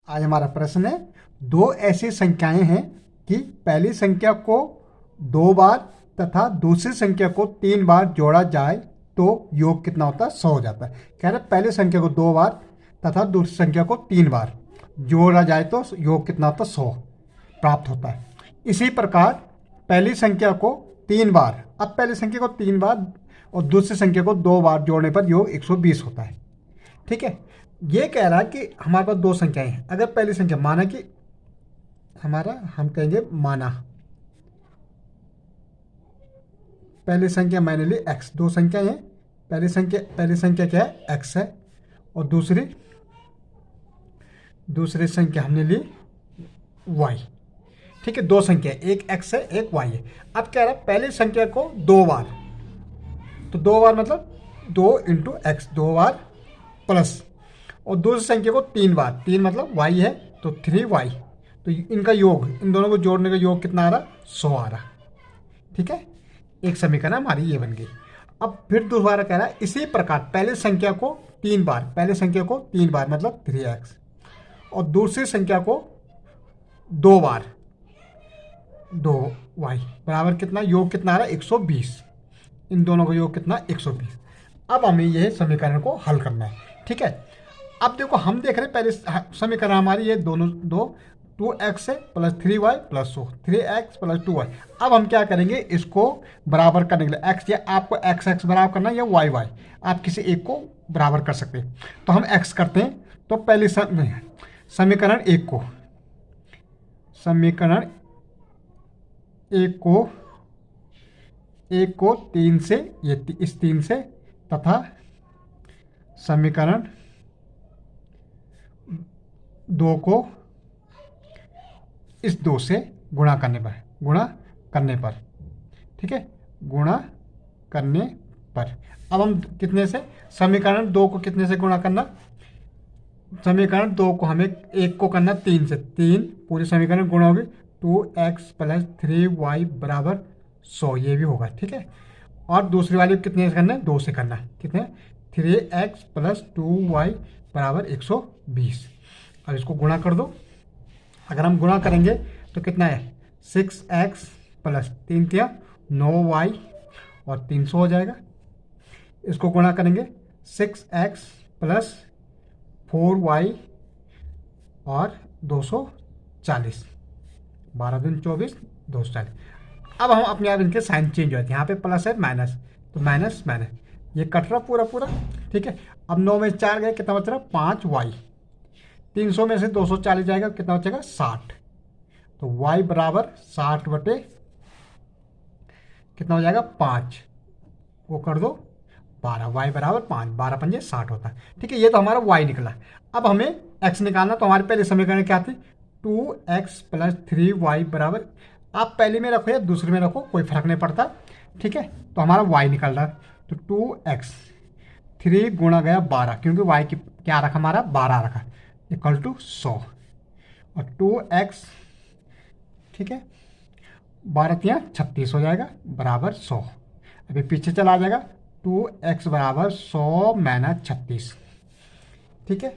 आज हमारा प्रश्न है, दो ऐसी संख्याएं हैं कि पहली संख्या को 2 बार तथा दूसरी संख्या को 3 बार जोड़ा जाए तो योग कितना होता है? 100 हो जाता है। कह रहे पहली संख्या को 2 बार तथा दूसरी संख्या को 3 बार जोड़ा जाए तो योग कितना होता है? 100 प्राप्त होता है। इसी प्रकार पहली संख्या को 3 बार, अब पहली संख्या को 3 बार और दूसरी संख्या को 2 बार जोड़ने पर योग 120 होता है। ठीक है, ये कह रहा है कि हमारे पास दो संख्याएं हैं। अगर पहली संख्या माना कि हम कहेंगे माना पहली संख्या मैंने ली x, दो संख्या है। पहली संख्या क्या है? x है, और दूसरी संख्या हमने ली y। ठीक है, दो संख्या, एक x है एक y है। अब कह रहा है पहली संख्या को 2 बार, तो 2 बार मतलब 2 × x, 2 बार प्लस, और दूसरी संख्या को 3 बार, 3 मतलब y है तो 3y, तो इनका योग, इन दोनों को जोड़ने का योग कितना आ रहा? 100 आ रहा। ठीक है, एक समीकरण हमारी ये बन गई। अब फिर दोबारा कह रहा है इसी प्रकार पहले संख्या को 3 बार, पहले संख्या को 3 बार मतलब 3x, और दूसरी संख्या को 2 बार 2y बराबर कितना? योग कितना आ रहा है? 120। इन दोनों का योग कितना? 120। अब हमें यह समीकरण को हल करना है। ठीक है, अब देखो हम देख रहे हैं पहले समीकरण हमारी ये दोनों 2x है plus 3y plus 3x plus 2y। अब हम क्या करेंगे? इसको बराबर करने के लिए x, या आपको x बराबर करना है या y, आप किसी एक को बराबर कर सकते हैं। तो हम x करते हैं। तो पहले समीकरण एक को 3 से, ये इस 3 से, तथा समीकरण 2 को इस 2 से गुणा करने पर, ठीक है, गुणा करने पर। अब हम कितने से? समीकरण 2 को कितने से गुणा करना? समीकरण 2 को हमें 1 को करना 3 से, 3 पूरे समीकरण गुणा होगी 2x प्लस 3y बराबर 100, ये भी होगा। ठीक है, और दूसरी वाली कितने से करना है? 2 से करना। कितने? 3x प्लस 2y बराबर 120। अब इसको गुणा कर दो। अगर हम गुणा करेंगे तो कितना है? 6x प्लस 3 तिया 9y और 300 हो जाएगा। इसको गुणा करेंगे 6x प्लस 4y और 240, 12 दूनी 24, 240। अब हम अपने आप इनके साइन चेंज हो जाते हैं। यहाँ पे प्लस है माइनस, तो माइनस माइनस ये कट रहा पूरा। ठीक है, अब 9 में 4 गए, कितना बच रहा? 5y। 300 में से 240 जाएगा, कितना बचेगा? 60। तो y बराबर 60 बटे कितना हो जाएगा? 5, वो कर दो 12, y बराबर 5, 12 पंजे 60 होता है। ठीक है, ये तो हमारा y निकला। अब हमें x निकालना, तो हमारे पहले समीकरण क्या थी? 2x प्लस 3y बराबर, आप पहले में रखो या दूसरे में रखो, कोई फर्क नहीं पड़ता। ठीक है, तो हमारा y निकल रहा है, तो 2x 3 गुणा गया 12, क्योंकि y की क्या रखा? हमारा 12 रखा, इक्वल टू 100, और 2x, ठीक है, 12 तिया 36 हो जाएगा बराबर 100। अभी पीछे चला जाएगा, 2x बराबर 100 माइनस 36। ठीक है,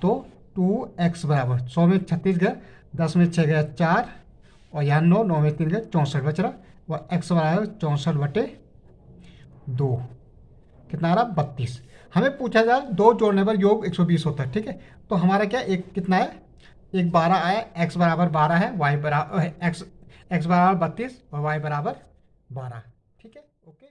तो 2x बराबर 100 में 36 गया, 10 में 6 गया 4, और यहाँ 9, 9 में 3 गया 64 बच रहा, और x बराबर 64 बटे 2, कितना आ रहा? 32। हमें पूछा जाए 2 जोड़ने पर योग 120 होता है। ठीक है, तो हमारा क्या एक कितना है? एक 12 आया, x बराबर 12 है, y बराबर x बराबर 32 और y बराबर 12। ठीक है, ओके।